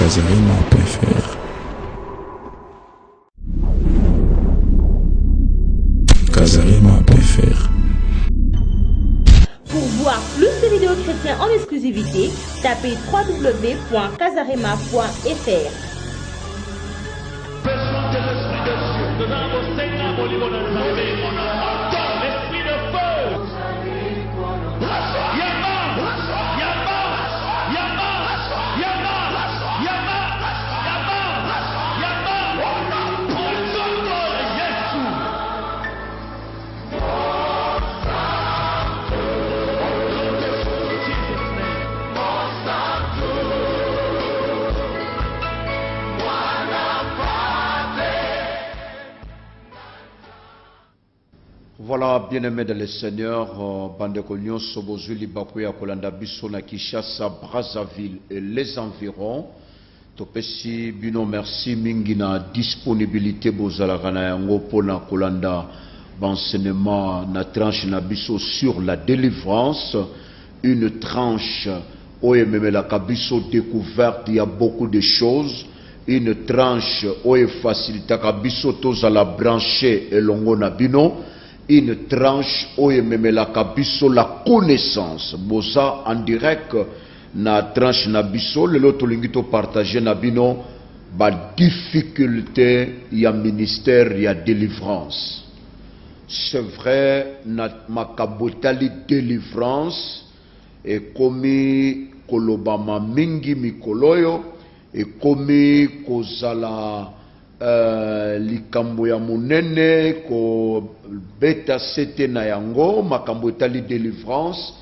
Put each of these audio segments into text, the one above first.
Kazarima PFR. Kazarima PFR. Pour voir plus de vidéos chrétiennes en exclusivité, tapez www.kazarima.fr. Voilà, bien-aimés dans le Seigneur, Bandekognon, Sobozuli, Bakuya, Kolanda, Bissona, Kishasa, Brazzaville et les environs. Topesi, Bino, merci, Mingina, disponibilité, Bozalagana, Yango, Pona, Kolanda, enseignement, na tranche, na biso sur la délivrance, une tranche, oye, même la kabiso découverte, il y a beaucoup de choses. Une tranche, oye, facilité, kabiso, tous à la brancher, et longo, na bino. Une tranche oye memela kabiso la connaissance boza en direct na tranche na biso lelo tolingi to partager na bino ba difficulté ya ministère ya délivrance. C'est vrai na makabotali délivrance et komi kolobama mingi mikoloyo et komi kozala likambo ya munene ko beta sete na yango makambo etali délivrance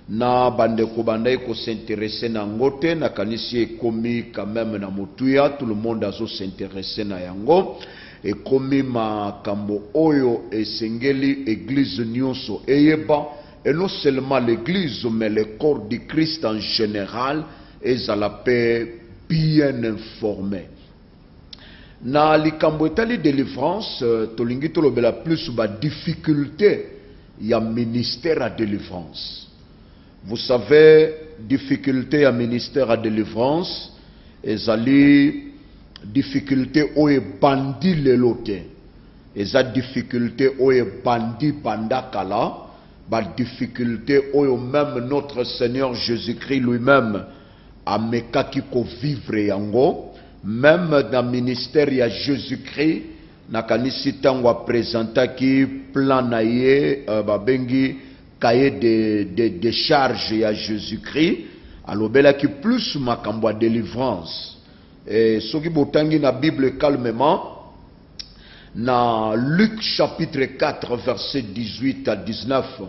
na bande ko bandai ko s'intéresser na ngote na kanisi ekomi quand même na mutuya tout le monde azo s'intéresser na yango ekomi makambo oyo esengeli église nyonso eyeba et non seulement l'église mais le corps du Christ en général ezala pe bien informé. Na likambo etali délivrance tolingi tolobela plus ba difficulté ya ministère à délivrance. Vous savez, difficulté à ministère à délivrance ezali difficulté oye bandi lelote eza difficulté oye bandi bandakala ba difficulté oyo même notre Seigneur Jésus-Christ lui-même amekaki ko vivre yango. Même dans le ministère de Jésus-Christ, na kanisi tango présenta qui plan naie babengi cahier de charges à Jésus-Christ, alobela qui plus makambo à délivrance. Et ce qui botangi na Bible calmement, na Luc chapitre 4 verset 18 à 19,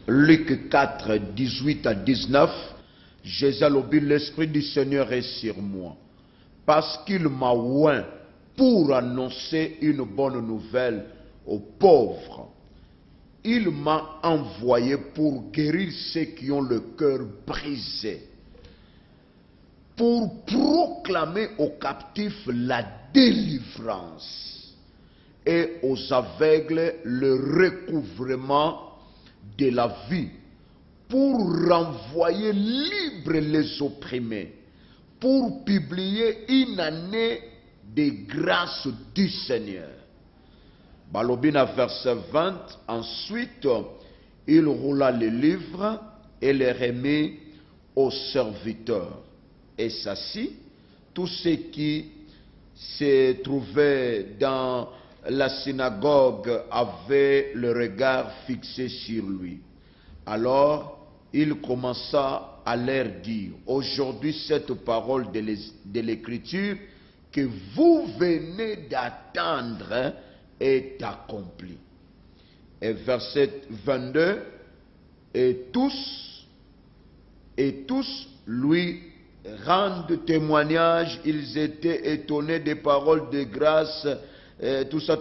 Luc 4 18 à 19, Jésus alobi l'Esprit du Seigneur est sur moi. Parce qu'il m'a oint pour annoncer une bonne nouvelle aux pauvres. Il m'a envoyé pour guérir ceux qui ont le cœur brisé. Pour proclamer aux captifs la délivrance et aux aveugles le recouvrement de la vie. Pour renvoyer libres les opprimés. Pour publier une année de grâce du Seigneur. Balobina verset 20, ensuite il roula les livres et les remit aux serviteurs. Et s'assit, tous ceux qui se trouvaient dans la synagogue avaient le regard fixé sur lui. Alors il commença à leur dire, aujourd'hui cette parole de l'Écriture que vous venez d'attendre est accomplie. Et verset 22, et tous lui rendent témoignage, ils étaient étonnés des paroles de grâce, tout ça.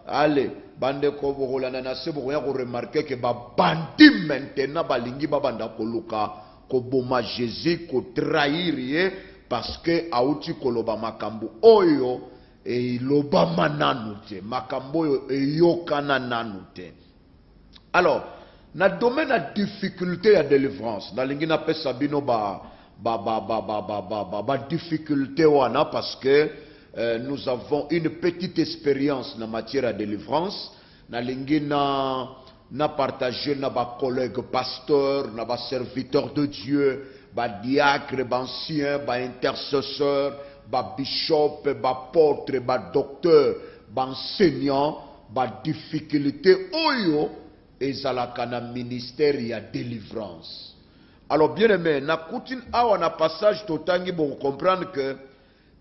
Allez, bande ko bokolana na se bokoya ko remarquer que ba bandi maintenant balingi ba banda koluka ko boma Jésus ko trahir ye parce que auti koloba makambo oyo e loba mananu te makambo oyo e yokana nanu te. Alors, na domaine la difficulté à délivrance, na lingi na pesa bino ba difficulté wana parce que nous avons une petite expérience en matière de délivrance. Nalingi na partager na ba collègue pasteur, na ba serviteur de Dieu, ba diacre, ba ancien, ba intercesseur, ba bishop, ba apôtre, ba docteur, ba enseignant, ba difficulté oyo ezalaka na ministère ya délivrance. Alors bien aimé, na koutine awa na passage totangi pour comprendre que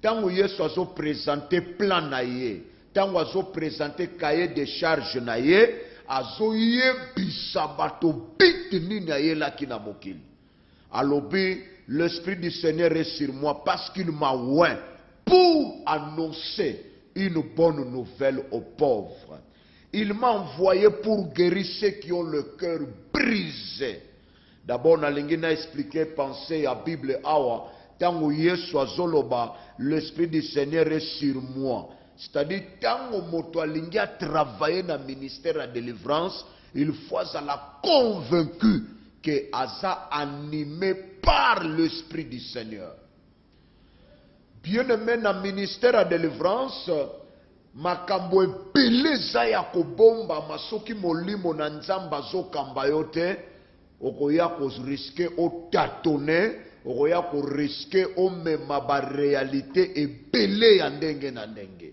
tango Yesu azo présenter plan na ye, tango azo présenter cahier de charge na ye, azo yebisa bato bitini na ye laki na mokili. Alobi, l'Esprit du Seigneur est sur moi parce qu'il m'a oint pour annoncer une bonne nouvelle aux pauvres. Il m'a envoyé pour guérir ceux qui ont le cœur brisé. D'abord, nalingi na expliqué, penser à Bible awa, tango Yesu azoloba, l'Esprit du Seigneur est sur moi. C'est-à-dire, tango moto alingi a travaillé dans le ministère de délivrance, il faut la convaincu que aza animé par l'Esprit du Seigneur. Bien aimé dans le ministère de délivrance, makambo ebele za ya kobomba masoki molimo na nzamba zo kamba yote, okoya ko risquer o tâtonner, okoya ko risquer o mema ba réalité ebele ya ndenge na ndenge.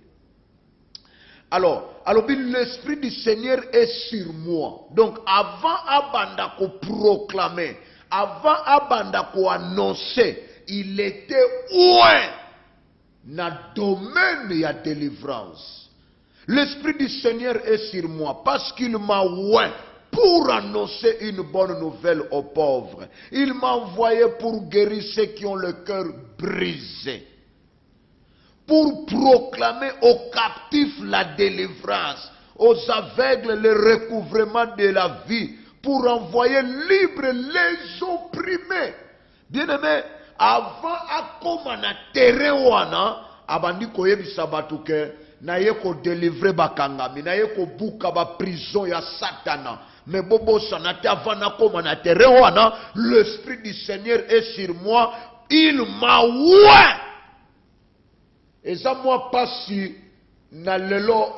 Alors l'Esprit du Seigneur est sur moi. Donc avant abanda ko proclamer, avant abanda ko annoncer, il était oint na domaine ya délivrance. L'Esprit du Seigneur est sur moi parce qu'il m'a oint pour annoncer une bonne nouvelle aux pauvres. Il m'a envoyé pour guérir ceux qui ont le cœur brisé, pour proclamer aux captifs la délivrance, aux aveugles le recouvrement de la vie, pour envoyer libres les opprimés. Bien-aimé, avant akoma na terrain wana, abandi koyebisa batu ke na ye ko délivrer bakangami, na ye ko buka ba prison ya satana. Mais bobo sanate avant akoma na terrain wana, l'Esprit du Seigneur est sur moi, il m'a oint. Et ça moi pas si na lelo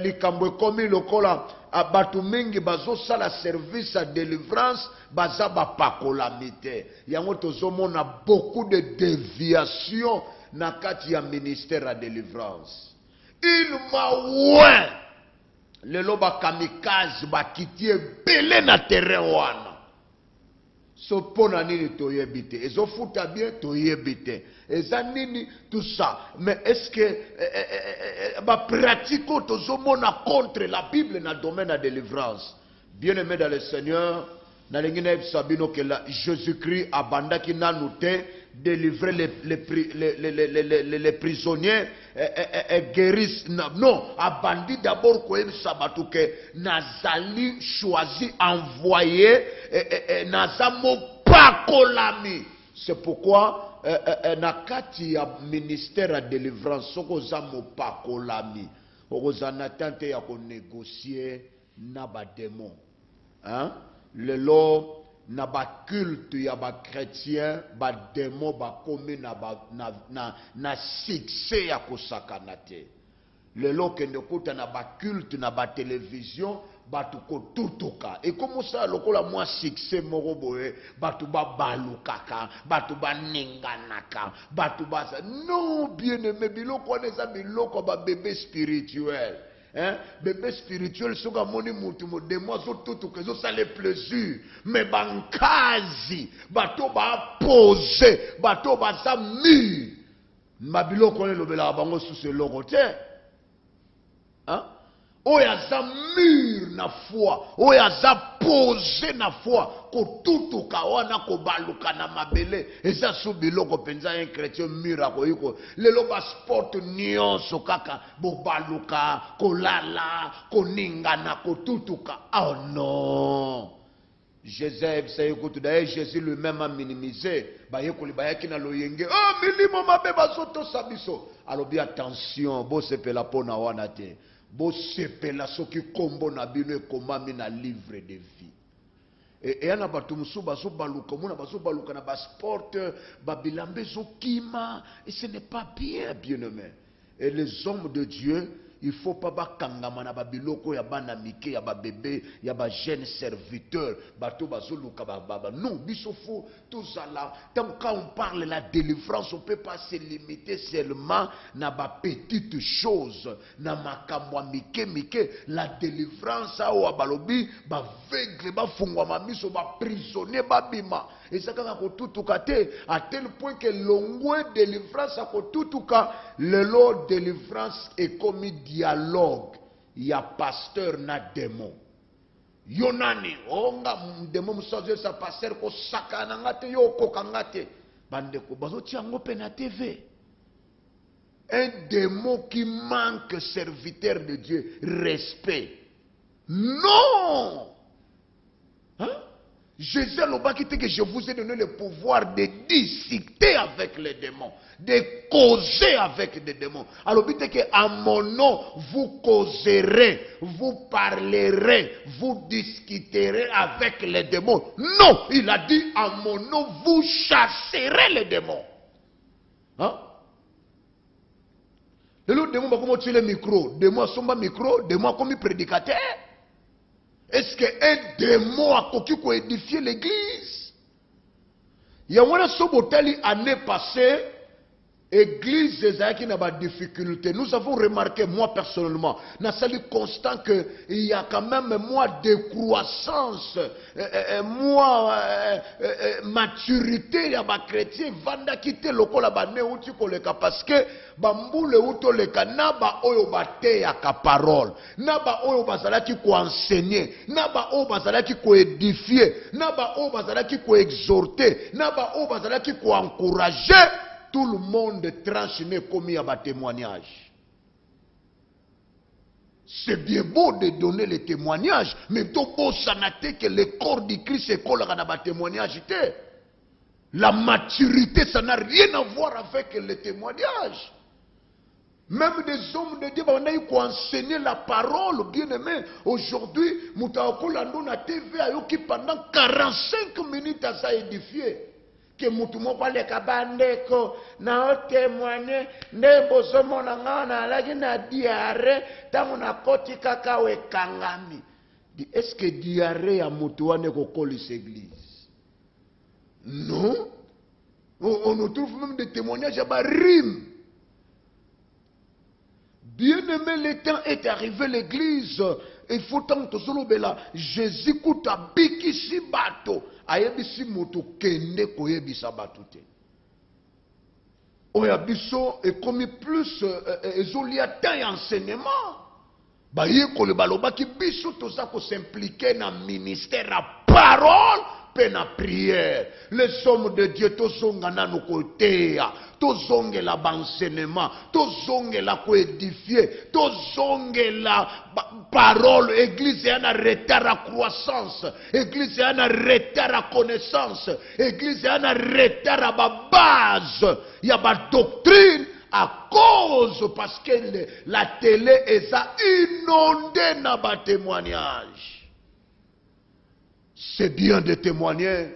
likambo komi lokola abatu mingi bazo sala service à délivrance baza ba pakolamite. Yango tozomona beaucoup de déviations na kati ya ministère à délivrance. Il m'a oint. Lelo ba kamikaze ba kitie belé na terrain wana. So pona nini toyebite, ezo futa bien toyebite, eza nini tout ça. Mais est-ce que ba pratico tozomona contre la Bible na domaine de délivrance? Bien aimé dans le Seigneur, na lingine sabino que Jésus-Christ abandaki nanu te délivrer les prisonniers et guérir. Non, abandi d'abord koyeb sabatu que nazali choisi, envoyé, nazamo pakolami. C'est pourquoi nakati ya ministère à délivrance soko zamo pakolami, okozana tante ya ko négocier na ba démon. Hein? Le lot na ba culte ya ba chrétien ba démon ba komi na succès ya kosakana te. Le lot kende kuta na ba culte na ba télévision batu ko tutuka. Et comme ça lokola moi succès moko boye batu ba balukaka, batu ba ninganaka, batu ba non bien aimé biloko wana eza biloko ba bébé spirituel. Hein? Bébé spirituel, ce que moni mutu mo de moi tout que ça les plaisir, mais bankazi, bato ba poser, bato ba sami, mabilo koné lobela bango sous ce logote, hein? Oya za mur na foi, oya za poser na foi, ko tutuka wana ko baluka na mabele, eza sou biloko penza un chrétien mur akoyiko, lelo ba sport nyonso kaka, bo baluka, ko lala, ko ningana, ko tutuka. Oh non! Jésus, ça écoute, d'ailleurs Jésus lui-même a minimisé, ba yekoli ba yakina loyenge, oh milimo mabe basoto sabiso. Alors bien attention, bo sepela pona wana te. Bo sepela soki kombo na bino ekomami na livre de vie. Et yana bato musu bazo baluka mona bazo baluka na basport babilambe zokima et ce n'est pas bien, bien-aimé. Et les hommes de Dieu, il faut pas bakangama na babiloko ya bana mike ya babebe ya ba jeune serviteur bato bazoluka baba non biso faut tous là tant quand on parle de la délivrance on peut pas se limiter seulement na ba petites choses na makamwa mike la délivrance a balobi ba veugle ba fungwa mamiso ba prisonnier ba bima et ça quand ko tutuka te à tel point que longwe délivrance a ko tutuka le lot délivrance est comme dialogue, il y a pasteur na démon. Yonani, onga démon musaje sa pasteur ko sakana ngate yo ko kangate. Bande ko bazo tiango pe na TV. Un démon qui manque serviteur de Dieu, respect. Non! Hein? Jésus a dit que je vous ai donné le pouvoir de discuter avec les démons, de causer avec des démons. Alors, il dit qu'à mon nom, vous causerez, vous parlerez, vous discuterez avec les démons. Non, il a dit à mon nom, vous chasserez les démons. Hein? Le démon va comment tuer le micro, démon a son micro, démon a comme prédicateur. Est-ce qu'un démon a pu édifier l'église? Il y a un sobotali année passée, l'église qui n'a pas de difficulté. Nous avons remarqué, moi personnellement, dans salut constant qu'il y a quand même moi décroissance, maturité, il y a des chrétiens, vanda quitter le col parce que bamboule outo le kanaba oyo bate ya ka parole naba oyo bazalaki ko enseigner naba oyo bazalaki ko édifier naba oyo bazalaki ko exhorter naba oyo bazalaki ko encourager. Tout le monde tranche comme il y a des témoignages. C'est bien beau de donner les témoignages, mais tout beau sanaté que le corps du Christ est collé à des témoignages. La maturité, ça n'a rien à voir avec les témoignages. Même des hommes de Dieu, on a eu qu'à enseigner la parole, bien aimé. Aujourd'hui, Moutaoko Lando na TV a eu qui pendant 45 minutes à ça édifier. Que mutumo kwa le kabandeko na otemwane ne bosomo na ngana lagi na diare tangu na koti kaka we kangami. Est-ce que diare ya mutuane ko colis église? Non. On trouve même des témoignages à rime. Bien aimé, le temps est arrivé l'église. Il faut tant que solo bela Jésus kuta biki si bato ayebisi moto kende ko yebisa bato te. Oya biso et comme plus ezolia tan enseignement ba yeko le baloba ki biso toza ko s'impliquer na ministère à parole pe na prière. Les hommes de Dieu tozonga na no côté tozonge la enseignement tozonge la ko édifier tozonge la parole. Église est en retard à croissance, église est en retard à connaissance, église est en retard à ma base, il y a ma doctrine à cause parce que la télé est inondée dans ma témoignage. C'est bien de témoigner,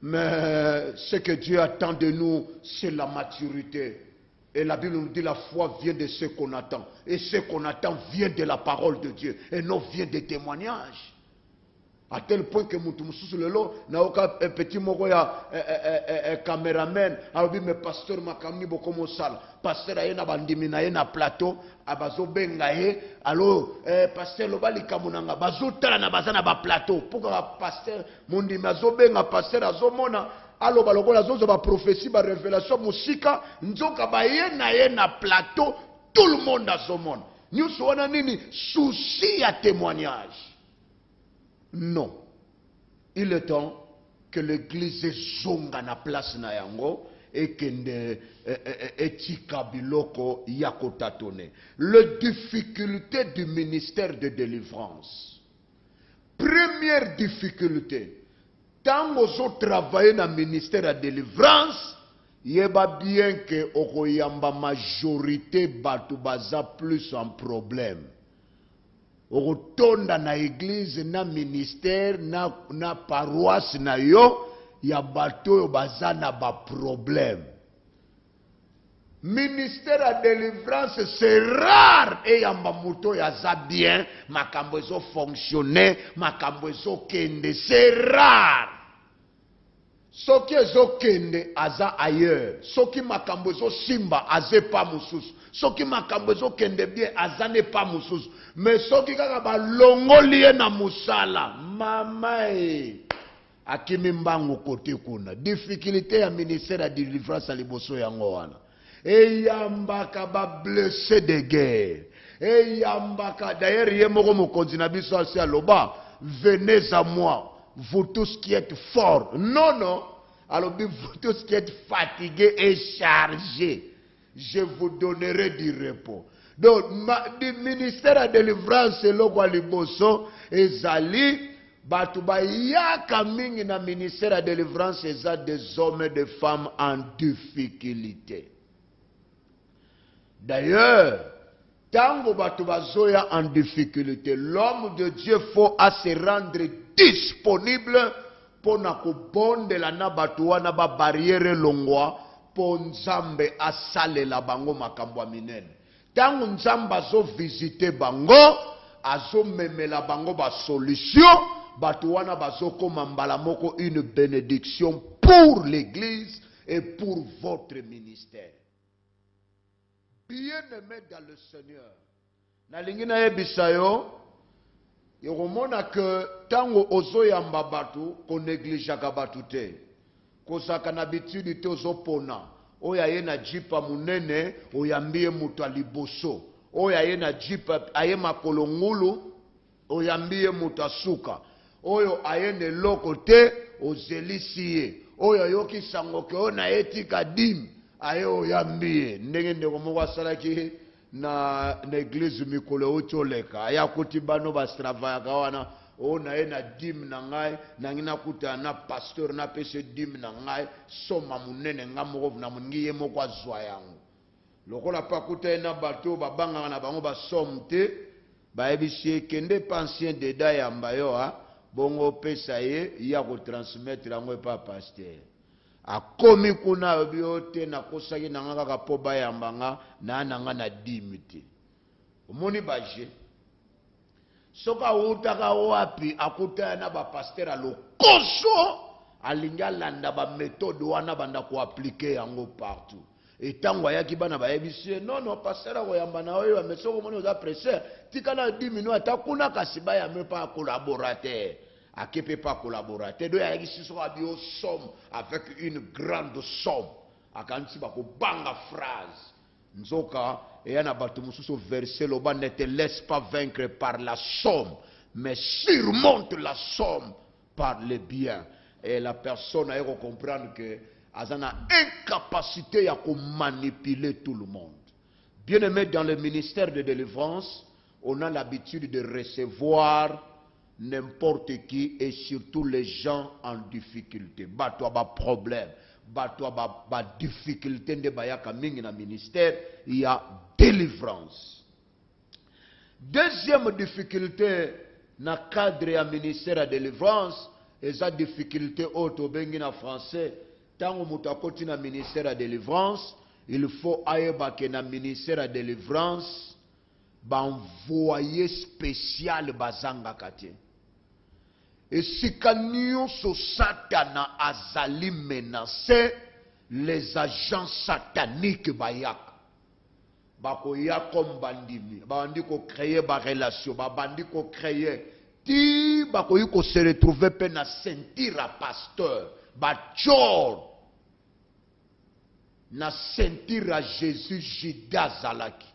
mais ce que Dieu attend de nous, c'est la maturité. Et la Bible nous dit la foi vient de ce qu'on attend. Et ce qu'on attend vient de la parole de Dieu. Et non vient des témoignages. À tel point que Moutoumousou le lot, n'a aucun petit mot caméraman. Alors mais pasteur makamni bokomo sal. Pasteur ayena bandimi na yena plateau. Abazo bengaye. Alors pasteur lobali kamunanga. Bazo tala na bazana ba plateau. Pourquoi pasteur mundi mazo benga pasteur azomona. Alors balokola zozo ba prophétie ba révélation musika. Nzoka ba yena plateau. Tout le monde azomona. Nous sommes nini souci à témoignage. Non. Il est temps que l'église zonga na place na yango et que etika biloko yakotatone. Les difficultés du ministère de délivrance. Première difficulté. Tant qu'on travaille dans le ministère de délivrance, il est bien que la majorité batu baza plus en problème. okotonda na église na ministère na paroisse na yo ya bato oyo baza na ba problème. Ministère à délivrance, c'est rare. Et yamba muto yaza bien, makambo ezo fonctionner, makambo ezo kende, c'est rare. Soki ezo kende aza ailleurs, soki makambo ezo simba aze pa mususu, soki makambo ezo kende bien azane pa mususu, mais soki kaka ba longoli ye na musala, mama akimi mbango kote kuna. Difficulté ya ministère à délivrance à liboso yango wana. Eyambaka ba blessé de guerre. Eyambaka d'ailleurs yemoko mokonzi na biso asi aloba, venez à moi, vous tous qui êtes forts. Non, non. Alors vous tous qui êtes fatigués et chargés, je vous donnerai du repos. Donc, du ministère à délivrance, loko liboso ezali batu ba yaka mingi na ministère à délivrance eza des hommes et des femmes en difficulté. D'ailleurs, tango batu bazoya en difficulté, l'homme de Dieu faut à se rendre disponible pour na kobondela na batu wana ba barrière longwa po nzambe asale la bango makambo minene. Tango nzambe azo visiter bango, azo memela bango ba solution, batu wana bazo koma mbala moko une bénédiction pour l'église et pour votre ministère. Bien-aimé dans le Seigneur, na lingina yebisa yo, yokomona que tango ozoyamba batu ko négligeaka batu te, kozaka na habitude te ozopona, oya ye na jipa munene oyambie mutu aliboso, oya ye na jipa aye makolo ngulu oyambie mutu asuka, oyo aye ne loko te ozelisi ye, oyo yoki sango ke ona etika dim aye oyambie. Ndenge ndeko moko asalaki na église mikolo otoleka aya kuti bano bastravayaka wana ona ye na dim na ngai nangina kuta na pasteur na pese dim na ngai soma munene nga moko na mungi ye moko azwa yango lokola pa kuta na bato babanga na bango basomte bayebisi kende pensien deda yamba yo bongo pesa ye ya ko transmettre yango pa pasteur akomi kuna biote na kosaki na nga kaka po bayambanga na nanga na dimite omoni baje soka utaka wapi akuta na ba pasteur alokoso alinga landa ba méthode wana banda ko appliquer yango partout etango ayaki bana bayebisi non non pasteur koyamba na oyo amesoko moni oza presseur tikana 10 minutes atakuna kasiba ya mepa collaborateur à qui peut pas collaborer. Donc, il y a une somme avec une grande somme. À quand tu vas banga phrase. Nzoka, et y a un verset, le bas ne te laisse pas vaincre par la somme, mais surmonte la somme par le bien. Et la personne a comprendre que elle a une incapacité à manipuler tout le monde. Bien aimé, dans le ministère de délivrance, on a l'habitude de recevoir n'importe qui et surtout les gens en difficulté. Batwa ba problème, batwa ba difficulté de bayaka mingi na ministère, il y a délivrance. Deuxième difficulté na cadre ya ministère à délivrance, et sa difficulté auto bengi na français, tango mutakoti na ministère à délivrance, il faut ayeba ke na ministère à délivrance ba envoyé spécial bazanga kate. Et si kanyo so satana azali menacé, les agents sataniques bayak bako ya comme bandimi bandi ko créer ba relation bandi ko créer ti bako yiko se retrouver pe na sentir a pasteur ba chor na sentir a Jésus Judas zalaki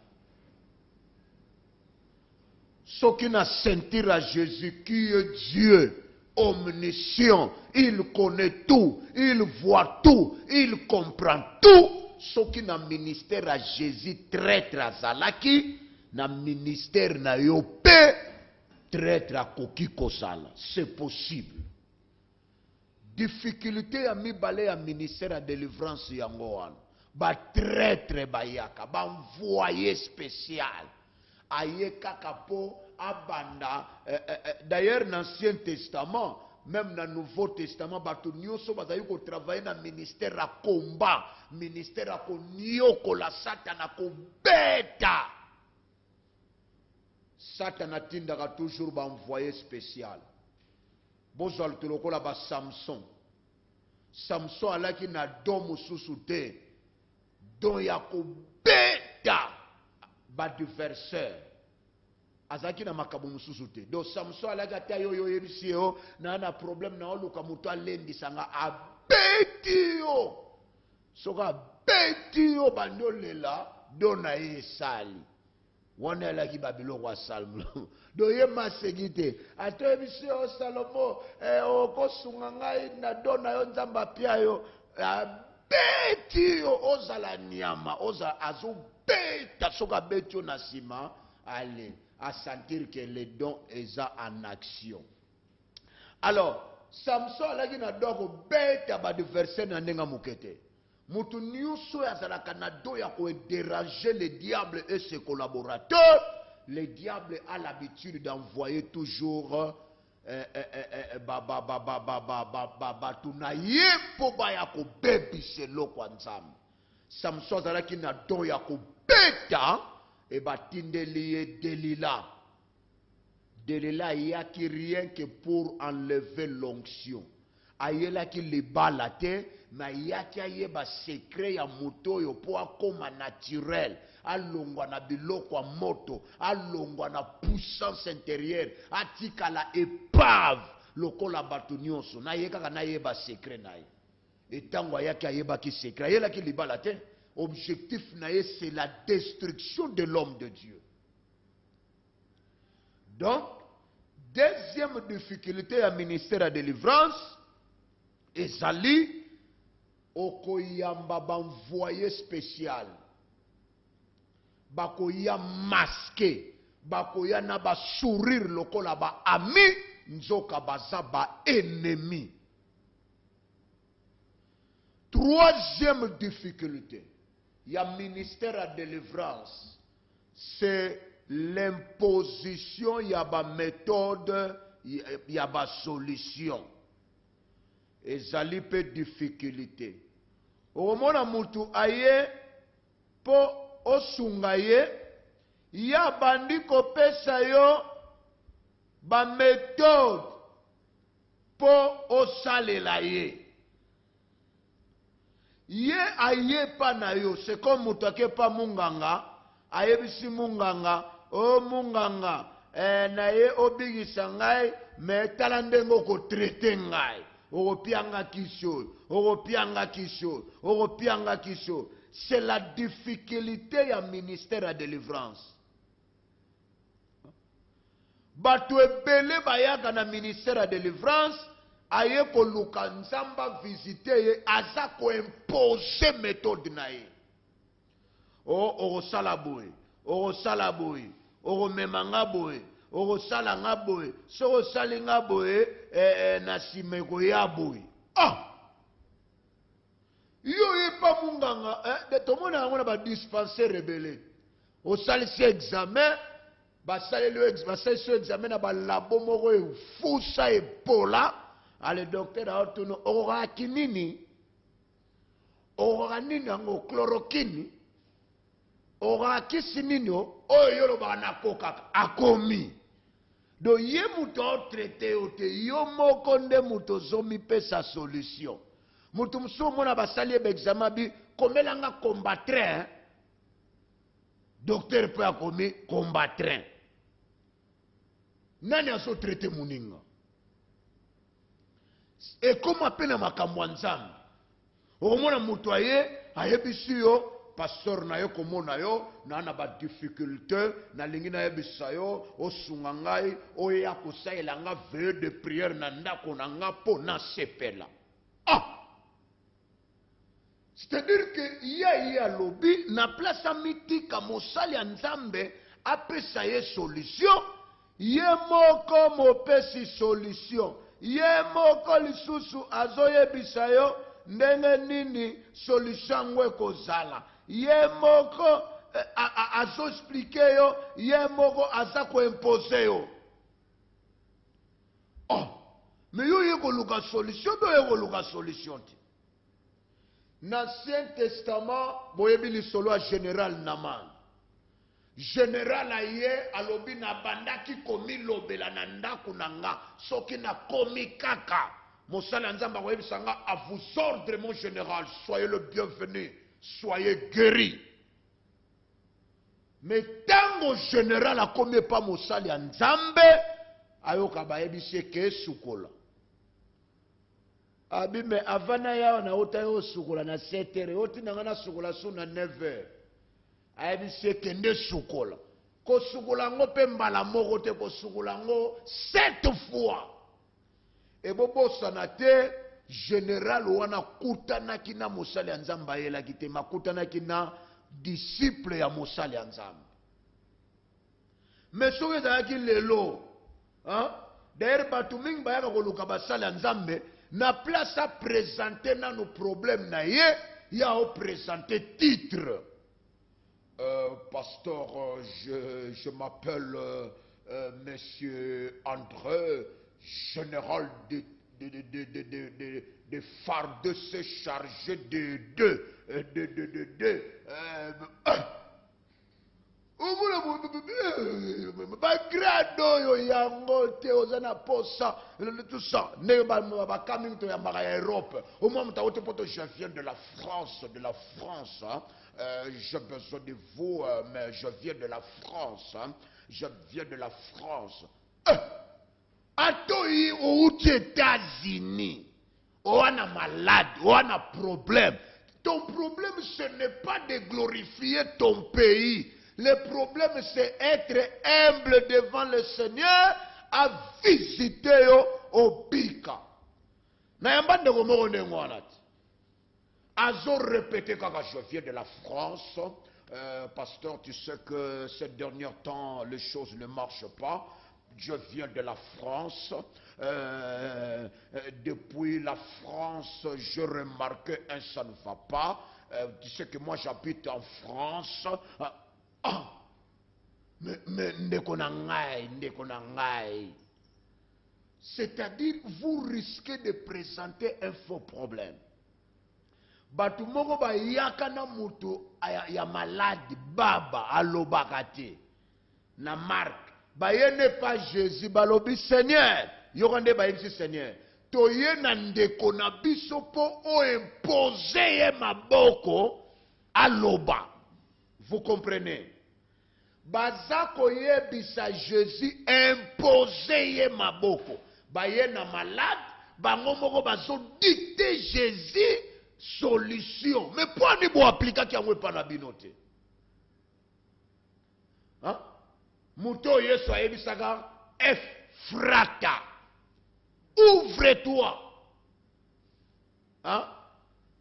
ce qui na sentir à Jésus qui est Dieu omniscient, il connaît tout, il voit tout, il comprend tout. Ce qui na ministère à Jésus traître à Zalaki, na ministère na yope traître à Koki Kosala. C'est possible. Difficulté à mi balé à ministère à délivrance yangoan. Ba traître bayaka, ba envoyé spécial. Aye kakapo abanda d'ailleurs dans l'Ancien Testament même dans le Nouveau Testament bato nyonso bazali ko travailler dans ministère à combat ministère à konyoko la satana ko beta satana tindaka toujours ba envoyé spécial bozal tolokola ba Samson alaki na domo susute don ya ko beta ba adversaire azaki na makabu mususu te do Samson alaki ata yo yebisi yo na problème na oluka mutu alendisanga abeti yo soka beti yo bandolela do na ye esali wana alaki babiloko asalmu do ye maseki te ata yebisi yo Salomo okosunga ngai na do na yo nzambe apia yo abeti yo ozala nyama azobeta soka beti yo na nsima ale à sentir que les dons est en action. Alors, Samson alaki na doko beta ba adversaire na ndenga mukete. Mutu nyuso ya zalaka na do ya ko déranger le diable et ses collaborateurs. Le diable a l'habitude d'envoyer toujours tuna ye po ba ya ko bebise loko nzambe. Samson alaki na do ya ko beta et batindeli Delila. Delila yaki rien que pour enlever l'onction. Ayela ki libala te, mais yaki ayeba secret ya moto yo po akoma naturel. Alongwa na biloko a moto, alongwa na puissance intérieure, atika la épave lokola bato nyonso. Na yeka na yeba secret na ye. Etango yaki ayeba ki secret, ayela ki libala te. Objectif c'est la destruction de l'homme de Dieu. Donc, deuxième difficulté à ministère à délivrance, ezali okoyamba banvoyé spécial. Bakoya masqué, bakoya na ba sourire lokola ba ami, nzoka baza ba ennemi. Troisième difficulté. Il y a ministère à délivrance. C'est l'imposition, il y a ma méthode, il y a ma solution. Et ça lui peut difficulté. Au moment où mutu aye po osungaye, il y a bandi ko pesa yo ba méthode po osalela ye. Ye aye pa na yo, c'est comme mutake pa munganga, aye bisi munganga, o munganga, na ye obigisa ngai, me talandengo ko traité ngai, oko pianga kisho. C'est la difficulté ya ministère à délivrance. Batu ebele bayaka na ministère à délivrance, aye ko luka nzamba visiter ye aza ko imposer méthode na ye o sala boy o memanga boy o sala nga boy so sali nga boy na simeko ya boy yo ye pa munganga de tomona ngona ba dispensaire rebelle o sali si examen basali examen na ba labo moko e fusa e pola. Le docteur a dit, aura kinini, aura ninango chloroquine, aura kisinino, oyoro bana koka akomi. Do ye muto traité ote yo moko nde muto zomi pe sa solution. Muto mso mona basali examen bi komelanga combattre. Docteur peut akomi combattre. Nani aso traité muninga. Et comme appelle makambo nzambe omona mutu ayebisi yo pasteur na yo komona yo na ba difficulté na lingi na yebisa yo osunga ngai oya kosalela nga veille de prière na ndako na nga po na sepela c'est-à-dire que ya lobi na place mitika mosali ya nzambe apesa ye solution ye moko mopesi solution. Ye moko lisusu azoyebisa yo ndenge nini solution ngwe kozala. Ye moko azo expliquer yo ye moko aza ko imposer yo. Oh, mais yo ye ko luka solution do ye ko luka solution ti. L'Ancien Testament boyebi lisolo a général Naman. Général aye alobi na bandaki komi lobela na ndaku nanga soki na komi kaka mosala nzamba koyebi sanga à vous ordre mon général, soyez le bienvenu, soyez guéri. Mais tango général a komi pa mosali ya nzambe ayoka bayebi se ke sukola. Abi me avana ya na otayo sukola na 7h oti nanga na sukola so na 9h. Ayebi se kende sukola. Ko sukola ngo pe mbala moko te ko sukola ngo 7 fois. E bobo sanate général wana kutana kina mosali ya nzamba yela kite makutana kina disciple ya mosali ya nzamba. Mais soki ezalaki lelo, d'ailleurs bato mingi bayaka koluka basali ya nzambe na place à présenter na nos problèmes na ye, ya o présenter titre. Pasteur, je m'appelle Monsieur André, général de Fardeux chargé de bagrado yo yango te ozana posa tout ça ne ba coming to ya Europe au moins mutaote poto je viens de la France hein? J'ai besoin de vous mais je viens de la France hein? Je viens de la France atoi aux États-Unis on a malade on a problème. Ton problème ce n'est pas de glorifier ton pays. Le problème, c'est être humble devant le Seigneur à visiter au Bika. Nayambande gomoro nengwanati. Azo répété quand je viens de la France. Pasteur, tu sais que ces derniers temps, les choses ne marchent pas. Je viens de la France. Depuis la France, je remarque ça ne va pas. Tu sais que moi, j'habite en France. Mais c'est-à-dire, vous risquez de présenter un faux problème. Batu moko ba yakana mutu ya malade baba alobakate na marque ba yene pas Jésus balobi Seigneur yokande ba yisi Seigneur toye na ndeko na biso po o imposer ye maboko aloba. Vous comprenez? Bazako yebisa Jésus imposer ye maboko ba ye na malade bango moko bazo dicter Jésus solution. Mais pourquoi ne pas appliquer qui a pas na binote? Hein? Mouto yeso ayebisaka Ephrata. Ouvre-toi. Hein?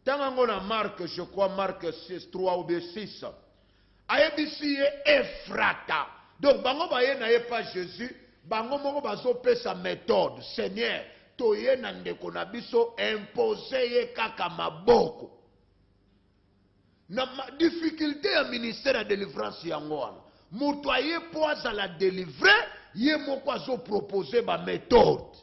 Tango na Marc, je crois Marc 6, 3 ou 6. Ayebisi Ephrata. Donc bango baye na ye pas Jésus, bango moko bazo pe sa méthode. Seigneur, toye na ndeko na biso impose ye kaka maboko. Na difficulté ya ministère ya délivrance yango wana. Mutu aye po azala délivrer, ye moko azo proposer ba méthode.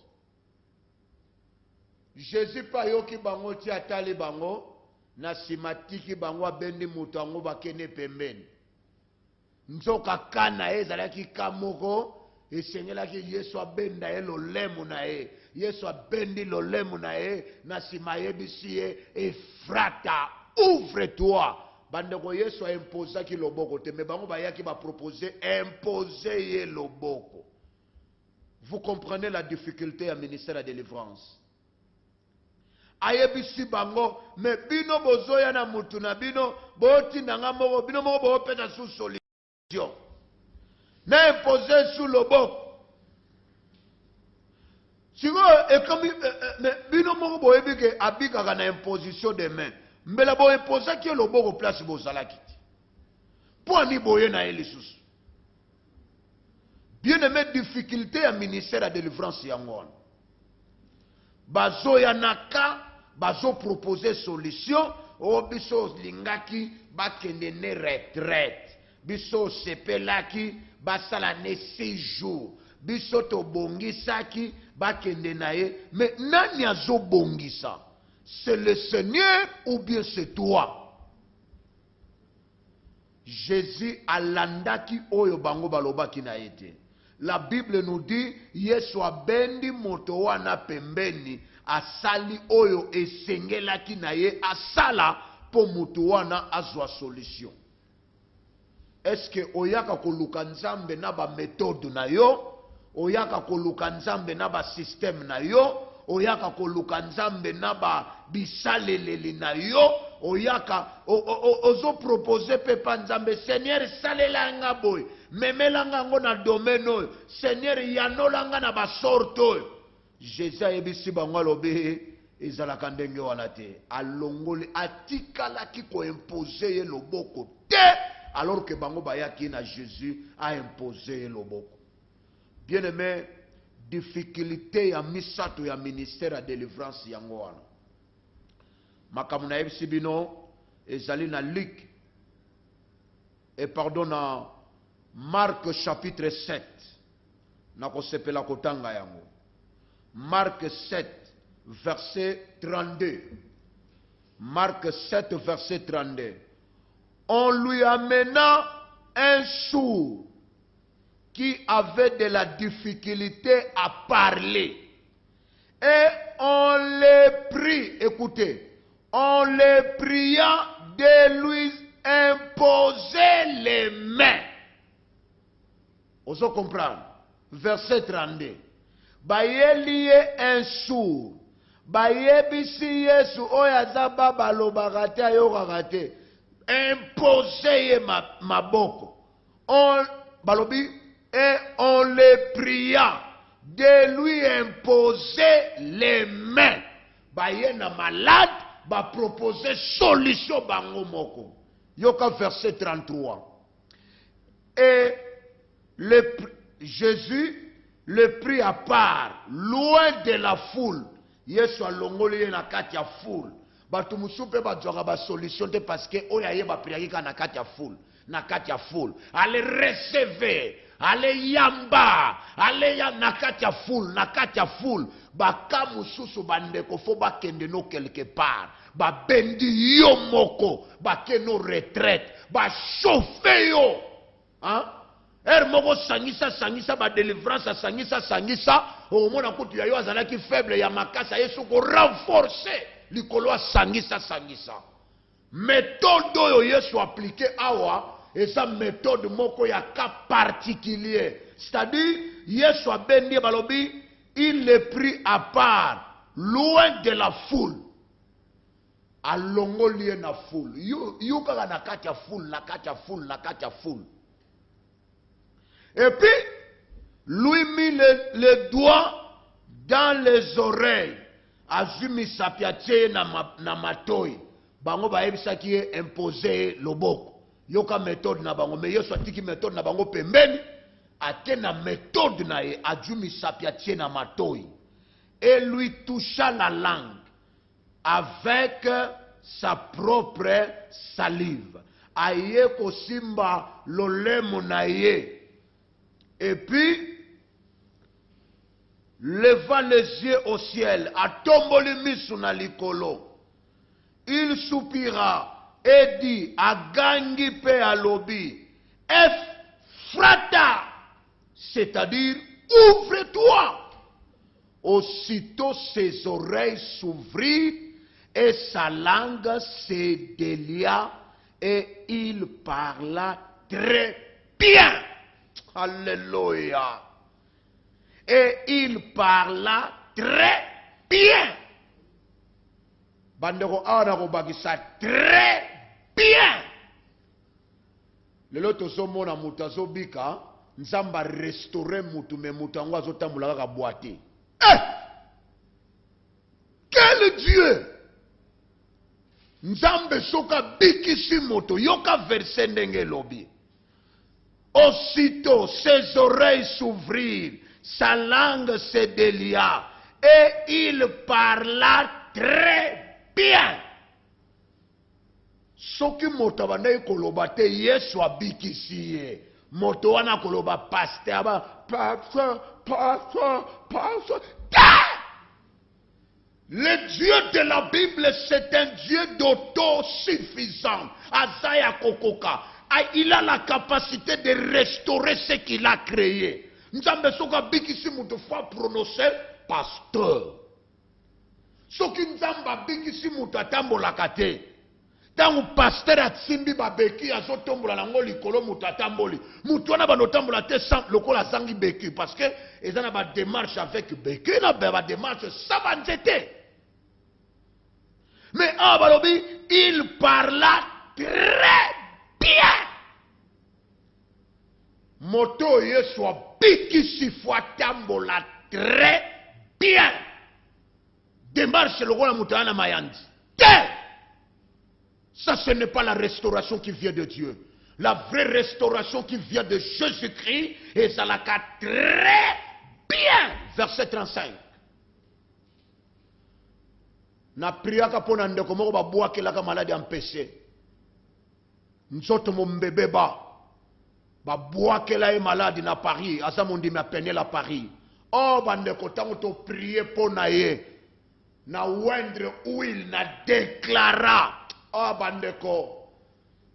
Jésus pa yoki bango ti atali bango na simatiki bango abendi mutu ango bakene pembeni. Nzoka kana ezalaki kamoko esengelaki Yesu abenda ye lolemu na ye. Yesu abendi lolemu na ye na sima yebisi ye Ephrata, ouvre-toi. Bandeko Yesu a imposé ki loboko te, mais bango bayaki ba proposer imposer ye loboko. Vous comprenez la difficulté à ministère de délivrance. Ayebisi bango, mais bino bozoya na mutu na bino, boti nanga moko, bino moko bo peta sous solution. Na imposer sous loboko. Sigo ekomi bino moko boyebi ke abikaka na imposition de main. Mbela bo imposer ki loboko place bozalaki. Po ni boye na elisusu. Bien aimé difficulté à ministère de délivrance yango. Bazo yanaka bazo proposer solution o biso lingaki bakende ne retraite. biso sepelaki basala ne 6 jours biso to bongisaki bakende na ye. Mais nani azo bongisa? C'est le Seigneur ou bien c'est toi? Jésus alandaki oyo bango balobaki na ete. La Bible nous dit Yesu abendi moto wana pembeni asali oyo esengelaki na ye asala po moto wana azwa solution. Est-ce que oyaka koluka nzambe na ba méthode na yo? Oyaka koluka nzambe na ba système na yo? Oyaka koluka nzambe na ba bisaleleli na yo? Oyaka ozo proposer pepa nzambe Seigneur salela nga boy memela nga ngo na domaine oyo Seigneur yanolanga na ba sorto. Jésus ayebisi bango alobi ezalaka ndenge wana te. Alongoli atikalaki ko imposer ye loboko te alors que bango bayaki na Jésus a imposé ye loboko. Bien aimé, difficulté ya misato ya ministère ya délivrance yango wana. Makambo na yebisi bino ezali na Luc et pardon na Marc chapitre 7 na kosepela kotanga yango. Marc 7 verset 32. Marc 7 verset 32. On lui amena un sourd qui avait de la difficulté à parler. Et on le prie, écoutez, on le pria de lui imposer les mains. Vous comprenez? Verset 32. Bayeli un sourd. Bayebisi Yesu oyaza baba lobagate ayokagate. Imposer maboko. On balobi et on le pria de lui imposer les mains. Bayena malade ba proposer solution bango moko. Yoka verset 33. Et Jésus le prit à part, loin de la foule. Yesu alongoli na kati ya foule. Batu musupe ba djora ba solution te parce que oyaye ba priaka na kati ya foule. Na kati ya foule. Allez recevoir. Allez yamba. Allez ya na kati ya foule. Na kati ya foule. Baka mususu bandeko fo ba kende no quelque part. Ba bendi yo moko. Ba ke no retraite. Ba chauffer yo. Hein? Moko sangisa ba délivrance sangisa au mona kutu ya yo azalaki faible ya makasa Yesu ko renforcer likolo sangisa méthode oyo Yesu appliqué awa esa méthode moko ya cas particulier, c'est-à-dire Yesu abendi balobi il le prit à part loin de la foule alongoli na foule yo kaka na kati ya foule. Et puis, lui mit le doigt dans les oreilles. Azumi sapiatie na matoi. Bango ba ebisa ki imposer loboko. Yoka méthode na bango. Mais Yesu atiki méthode na bango pembeni. Ate na méthode na ye. Azumi sapiatie na matoi. Et lui toucha la langue avec sa propre salive. Aye kosimba lolemo na ye. Et puis, leva les yeux au ciel, à tomboli misu na likolo. Il soupira et dit à gangi pe alobi, Ephrata, c'est-à-dire, ouvre-toi. Aussitôt ses oreilles s'ouvrirent et sa langue se délia et il parla très bien. Alléluia. Et il parla très bien. Bandeko awana kobakisa très bien. Lelo tozomona mutu azobika nzamba restaurer mutu me mutu yango azotambola kaka boite. Quel Dieu! Nzambe soka bikisi moto yoka verset ndenge lobi. Aussitôt ses oreilles s'ouvrirent, sa langue se délia et il parla très bien. soki moto abandaki koloba te Yesu abikisi ye moto wana koloba pasteur pasteur le Dieu de la Bible c'est un Dieu d'autosuffisant. Azaya Kokoka, il a la capacité de restaurer ce qu'il a créé. Nzambe soka bikisi mutu fa prononcer pasteur. Soki nzamba bikisi mutu atambolaka te. Tangu pasteur atsimbi babeki azotombola nango likolo mutu atamboli. Mutu wana banotambola te sans lokola sangi beki parce que ezana ba démarche avec beki na ba démarche ça va nzete. Mais Abalobi, il parla très bien. Moto Yesu bikisi fois tambola très bien. Démarche le roi Moutana Mayandi. Ça, ce n'est pas la restauration qui vient de Dieu. La vraie restauration qui vient de Jésus-Christ, et ça l'a très bien. Verset 35. Na priaka pona ndeko moko babwakelaka maladi ya mpese nzoto mombebe babwakela ye maladi na Paris aza mondimi apene la Paris bandeko tango to prier pona ye na wendre huile na deklara bandeko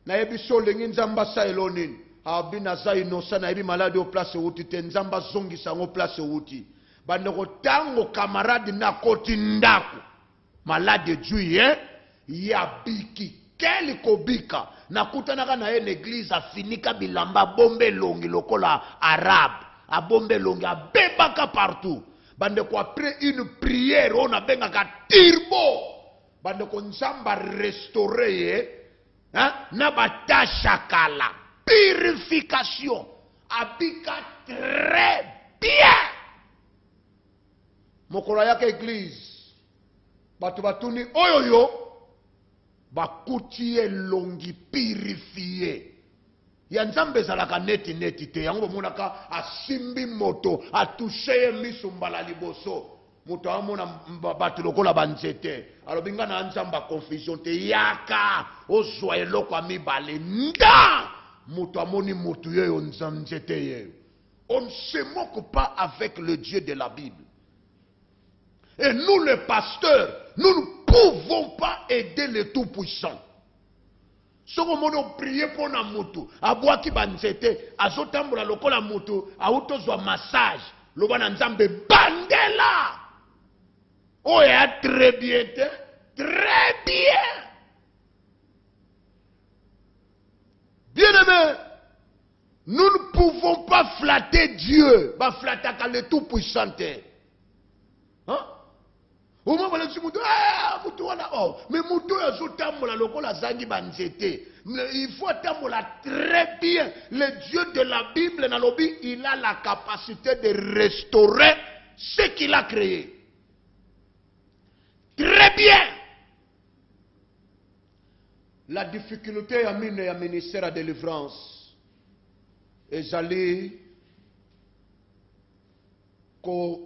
na yebi so lengi nzamba sa elonini abi naza inosa na yebi maladi o place uti te nzamba zongisa ngo place uti bandeko tango camarade na koti ndako malade juye ya biki keli kobika nakutanaka na ye l'église afinika bilamba bombe longi lokola arabe abombe longi abebaka partout bandeko après une prière on abengaka tirbo bandeko nzamba restaurer ye na batasha kala purification abika très bien mokolo yaka église batu batuni oyoyo bakuti elongi purifié ya nzambe ezalaka neti te yango bomonaka asimbi moto atushe ye miso mbala liboso moto amona bato lokola banzete alobi nga na nzambe confusion te yaka ozwa eloko ya mibale nda moto amoni moto yeyo nzete ye. On ne se moque pas avec le Dieu de la Bible. Et nous, les pasteurs, nous ne pouvons pas aider le Tout-Puissant. Si on prie pour na mutu, aboua ki banzete, azotambola lokola mutu, autozwa massage, lobana nzambe bandela. Oh, ya très bien, très bien. Bien-aimé, nous ne pouvons pas flatter Dieu, ba flatter le Tout-Puissant. Hein? Au moment où mais muto yazotambola lokola zangi banzete. Il faut tambola très bien. Le Dieu de la Bible, nalobi, il a la capacité de restaurer ce qu'il a créé. Très bien. La difficulté à mine et ministère à délivrance est allée qu'on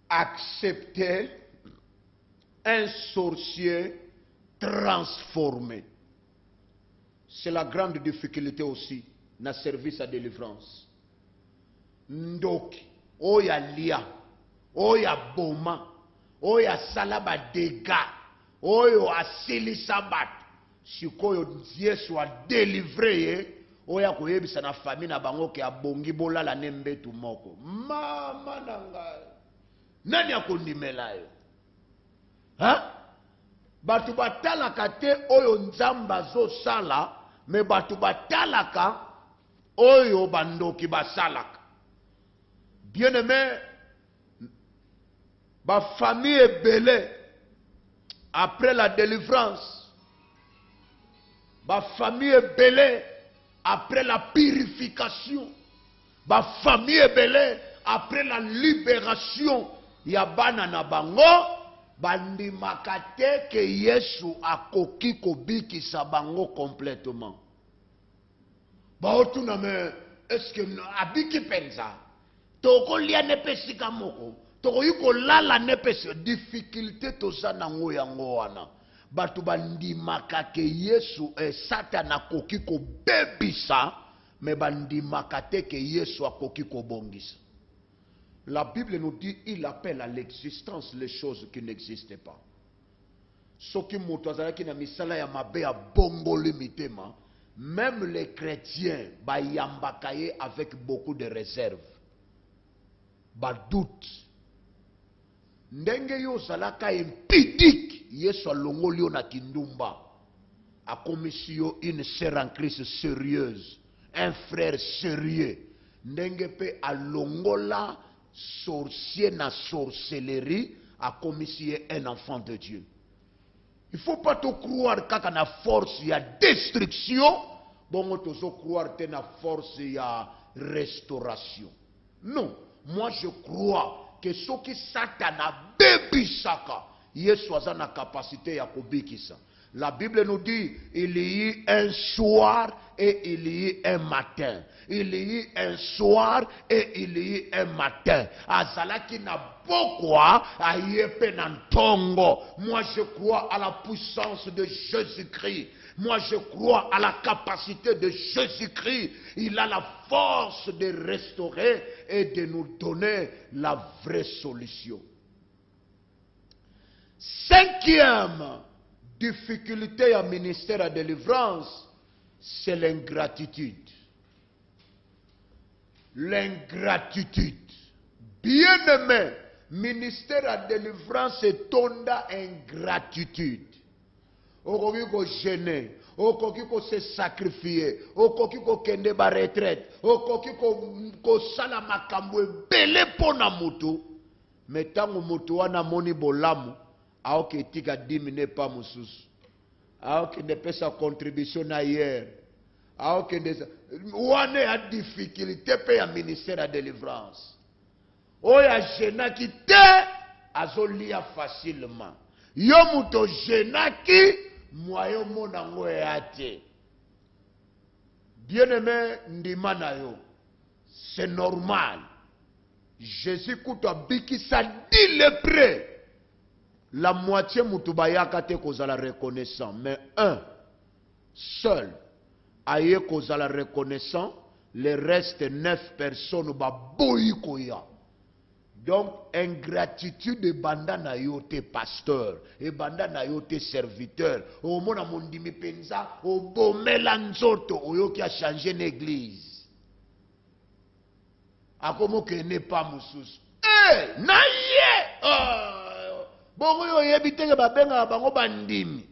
acceptait un sorcier transformé. C'est la grande difficulté aussi dans le service à délivrance. Ndoki, oya lia, oya boma, oya salaba dega, oyo asili sabat. Sikoyo Yesu a délivré, oya koyebisa na famille na bango ke abongi bola la nembe tu moko. Mama nanga. Nani akondimela yo? Hein? Batu batalaka te oyo nzamba zo sala, me batu batalaka oyo bandoki basalaka. Bien-aimé, ba famille est belée après la délivrance. Ma famille est belée après la purification. Ma famille est belée après la libération. Yabana na bango bandi makate ke Yesu akoki kobiki sa bango complètement. Ba otuna me est-ce que abiki penza? Toko lia nepesi kamoko. Toko yuko lala nepesi difficulté to sa nango yango wana. batu bandimaka ke Yesu Satan akoki ko bebisa, mais bandimaka te ke Yesu akoki ko bongisa. La Bible nous dit, il appelle à l'existence les choses qui n'existaient pas. Soki moto azalaki na misala ya mabe ya bongoli mitema, même les chrétiens bayambaka ye avec beaucoup de réserve. Ba doute. Ndenge yo zalaka impidik, Yesu alongoli yo na kindumba. Akomisi yo une sœur en Christ sérieuse, un frère sérieux. Ndenge pe alongola sorcier na sorcellerie, akomisi un enfant de Dieu. Il ne faut pas te croire kaka na force ya destruction, bon tozo croire te na force ya restauration. Non, moi je crois que ce qui Satan a bébisaka, Yesu aza na capacité ya kobikisa. La Bible nous dit, il y eut un soir et il y eut un matin. Il y eut un soir et il y eut un matin. Azalaki na pourquoi ayepe nantongo. Moi je crois à la puissance de Jésus-Christ. Moi je crois à la capacité de Jésus-Christ. Il a la force de restaurer et de nous donner la vraie solution. Cinquième difficulté à ministère à délivrance, c'est l'ingratitude. L'ingratitude. Bien-aimé, ministère à délivrance est tonda ingratitude. Okoki ko gêner, okoki ko se sacrifier, okoki ko kende ba retraite, okoki ko sala makambo ebele pona mutu, mais tango mutu wana moni bolamu, aoke tika dimine pa mususu, aoke ne pesa contribution ailleurs, aoke ne wane a difficulté pe ya ministère à délivrance. Oya jenaki te azolia facilement. Yo muto jenaki moyo monango ate. Bien-aimé ndima na yo, c'est normal. Jésus kuto bikisa dit le près. La moitié mutubayaka te kozala reconnaissant, mais un seul aye kozala reconnaissant, le reste 9 personnes ba boyi koya. Donc ingratitude e banda na yo te pasteur, e banda na yo te serviteur. O mona mondimi penza, o bomela nzoto oyo ki a changé l'église. Akomo ke ne pas mususu. Na ye! Bongo yo yebitenge babenga bango bandimi.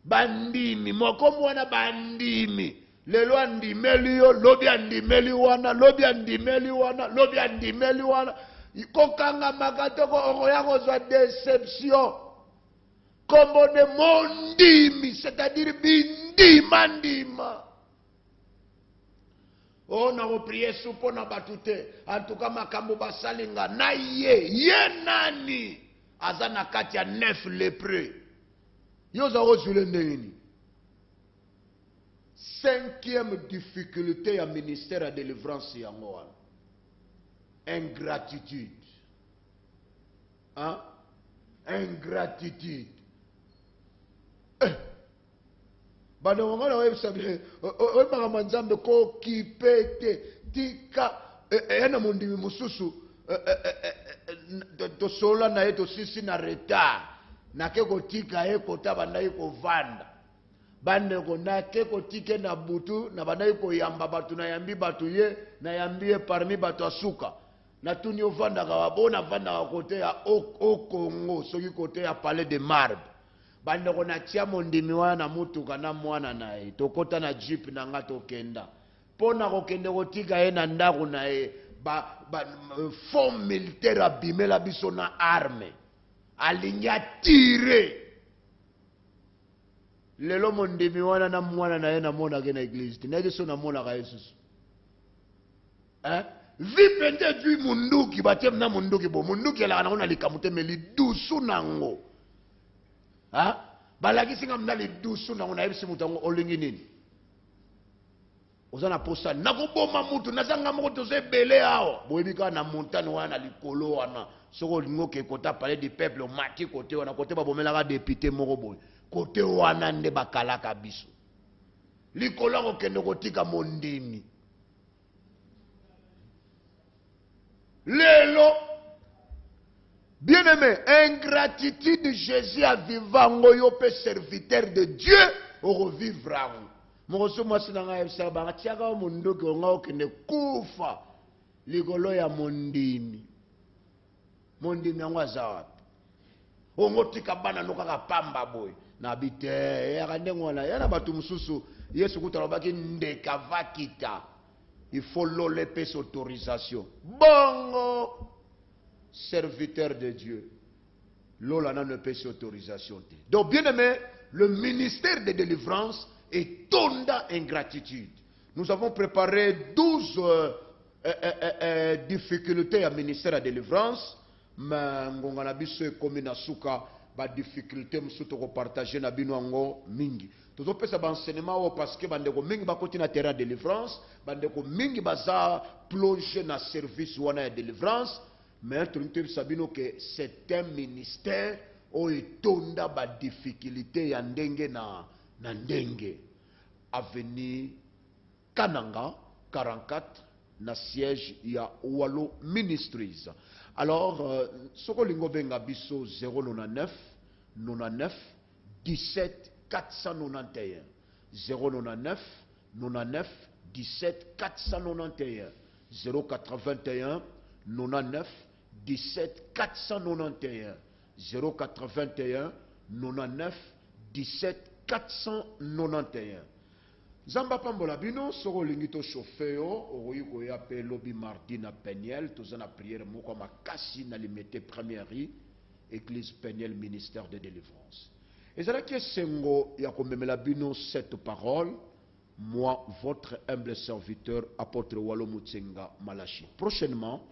Bandimi, moko mwana bandimi. Lelo andimeli yo, lobi andimeli wana, lobi andimeli wana, lobi andimeli wana. Kokanga makatoko okoya kozwa déception. Kombo de mondimi, c'est-à-dire bindima ndima. Oh, na prier soupo na batute. En tout cas, makambo basalinga na ye nani. Azana kati ya 9 lépreux. Yo za ozule ndengini. Cinquième difficulté à ministère à délivrance yango wana. Ingratitude. Hein? Ingratitude. Bana wangana webisabe oyebaka manzambe ko kipete tika ena mondimi mususu to sola na yeto sisi na retard na ke kotika e kota bandai ko vanda bande ko na ke kotike na butu na bandai ko yamba batu na yambi batu ye na yambie parmi batu asuka na tuni ovanda ka wabona vanda ka kote ya o Congo soki kote ya Palais de Marbre. Bande ko na tia mondimi wana mutuka na mwana na ye tokota na jeep na nga tokenda pona ko kende kotika ye na ndako na ye fond militaire abimela biso na arme alinya tire lelo mondimi wana na mwana na ye na mona ke na église tinaki so na mona ka Yesu vipende du munduki batem na munduki bo munduki la na likamute meli dusu nango balaki singa mna li dusu nango na yebisi mutango olingi nini ozana posa nakoboma mutu nazanga moko toze belé awo boyebika na montagne wana likolo wana soko lingo ke kota parler du peuple mati côté wana côté ba bomelaka député moko boy côté wana nde bakalaka biso likolo ko kende kotika mondimi lelo bien-aimé ingratitude Jésus a vivango yo pe serviteur de Dieu au revivra Mokoso masinanga yebisa bangatiaka mundoki onga okende kufa likolo ya mondimi yango aza wapi ongotika bana nokaka pamba boy na bite yaka ndengo wana yana bato mususu Yesu kutala baki ndeka vakita il faut lole pesa autorisation bongo serviteur de Dieu lola na ne pesa autorisation te. Donc bien aimé, le ministère de délivrance et tonda ingratitude. Nous avons préparé 12 difficultés à ministère de délivrance. Mais ngongana biso ekomi na suka ba difficulté msuto ko partager na bino ngo mingi. Tozo pesa ba enseignement o parce que bandeko mingi ba koti na terrain de délivrance, bandeko mingi baza plonger na service wana ya délivrance, mais tunite sabino que c'est un ministère o etonda ba difficulté ya ndenge na ndenge. Avenue Kananga 44 na siège ya Walo Ministries. Alors sokolingo benga biso 099 99 17 491 099 99 17 491 081 99 17 491 081 99 17 491. Zamba pambola bino soko lingito chauffeur okoyiko ya pe lobby mardi na Peniel tozana prière moko makasi na limité première église Peniel ministère de délivrance. Ezala ki sengo ya komemela bino cette parole, moi votre humble serviteur apôtre Walo Mutsenga Malachi. Prochainement,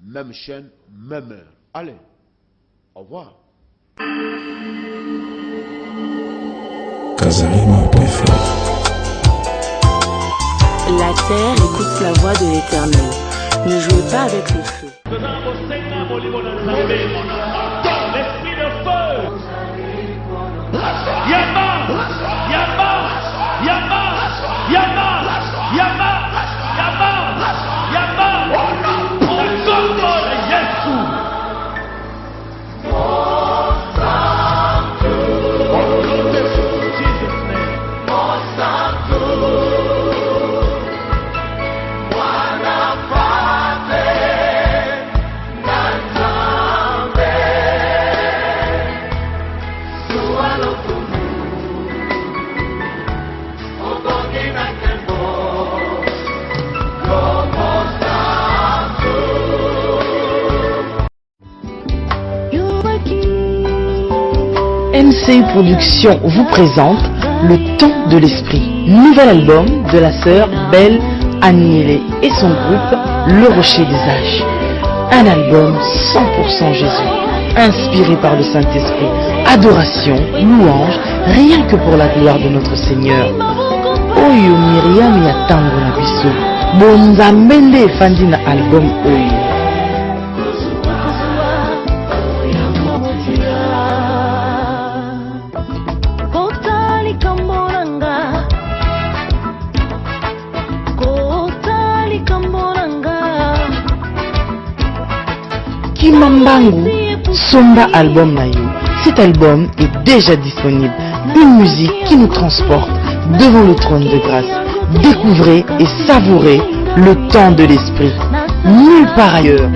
même chaîne, même heure. Allez. Au revoir. Kazarima préfère. La terre écoute la voix de l'Éternel. Ne jouez pas avec le feu. L'esprit de feu. Yama, Yama, Yama, Yama, Yama, Yama, Yama. Encore Yesu. MC Productions vous présente Le Temps de l'Esprit, nouvel album de la sœur Belle Agnelé et son groupe Le Rocher des Âges. Un album 100% Jésus, inspiré par le Saint-Esprit, adoration, louange, rien que pour la gloire de notre Seigneur. Oyo Myriam ya tango na biso, bonzambende efandi na album oyo. Kimambangu, Somba album Nayo. Cet album est déjà disponible. Une musique qui nous transporte devant le trône de grâce. Découvrez et savourez le temps de l'esprit. Nulle part ailleurs.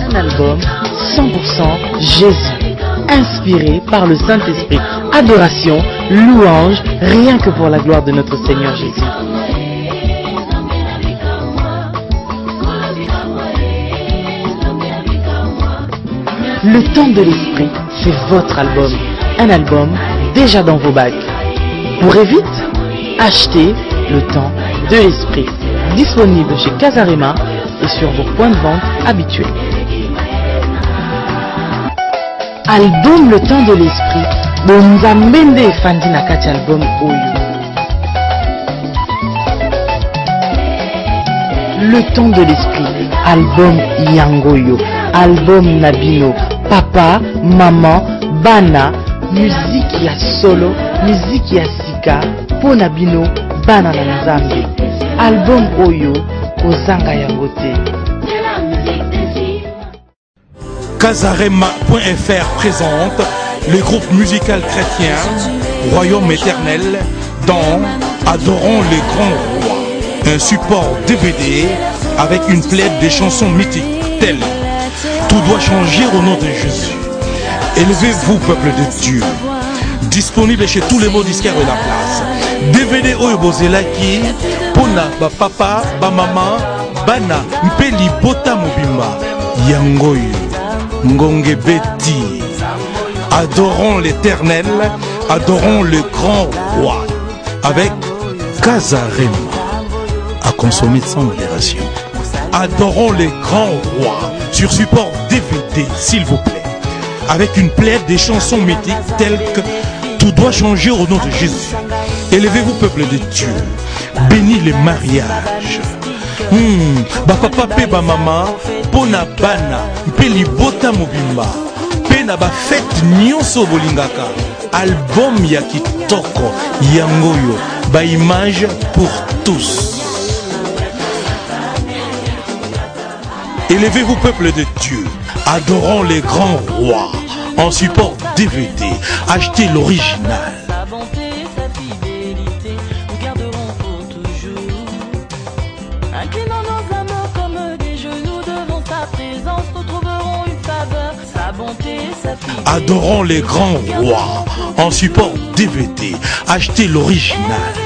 Un album 100% Jésus, inspiré par le Saint-Esprit. Adoration, louange, rien que pour la gloire de notre Seigneur Jésus. Le temps de l'esprit, c'est votre album. Un album déjà dans vos bacs. Courez vite, achetez Le temps de l'esprit. Disponible chez Kazarima et sur vos points de vente habituels. album Le Temps de l'Esprit bonzambende efandi na kati album oyo. Le Temps de l'Esprit album yangoyo, album nabino papa maman bana, musique ya solo, musique ya sika po nabino bana na nzambe. Album oyo kozanga yango te. Kazarema.fr présente le groupe musical chrétien Royaume éternel dans Adorons les grands rois, un support DVD avec une plaide de chansons mythiques telles Tout doit changer au nom de Jésus. Élevez-vous, peuple de Dieu. Disponible chez tous les mots disquaires de la place. DVD Oyo Bozelaki, Pona, ba papa, ba maman, Bana, Mpeli Bota Mobimba, Yangoyo, Ngonge Beti. Adorons l'Éternel, adorons le grand roi, avec Kazarema, à consommer sans modération. Adorons le grand roi, sur support DVD, s'il vous plaît, avec une plaide des chansons mythiques telles que Tout doit changer au nom de Jésus. Élevez-vous, peuple de Dieu, bénis les mariages. Ba papa pe ba mama, pona bana, pe libota mobimba. Na ba fête nyonso bolingaka album ya kitoko yangoyo ba image pour tous. Élevez-vous, peuple de Dieu, adorons les grands rois en support DVD. Achetez l'original. Sa bonté, sa fidélité, nous garderons pour toujours. Inclinons nos âmes comme des genoux devant sa présence, nous trouverons une faveur. Sa bonté, sa fidélité. Adorons les grands rois en support DVD. Achetez l'original.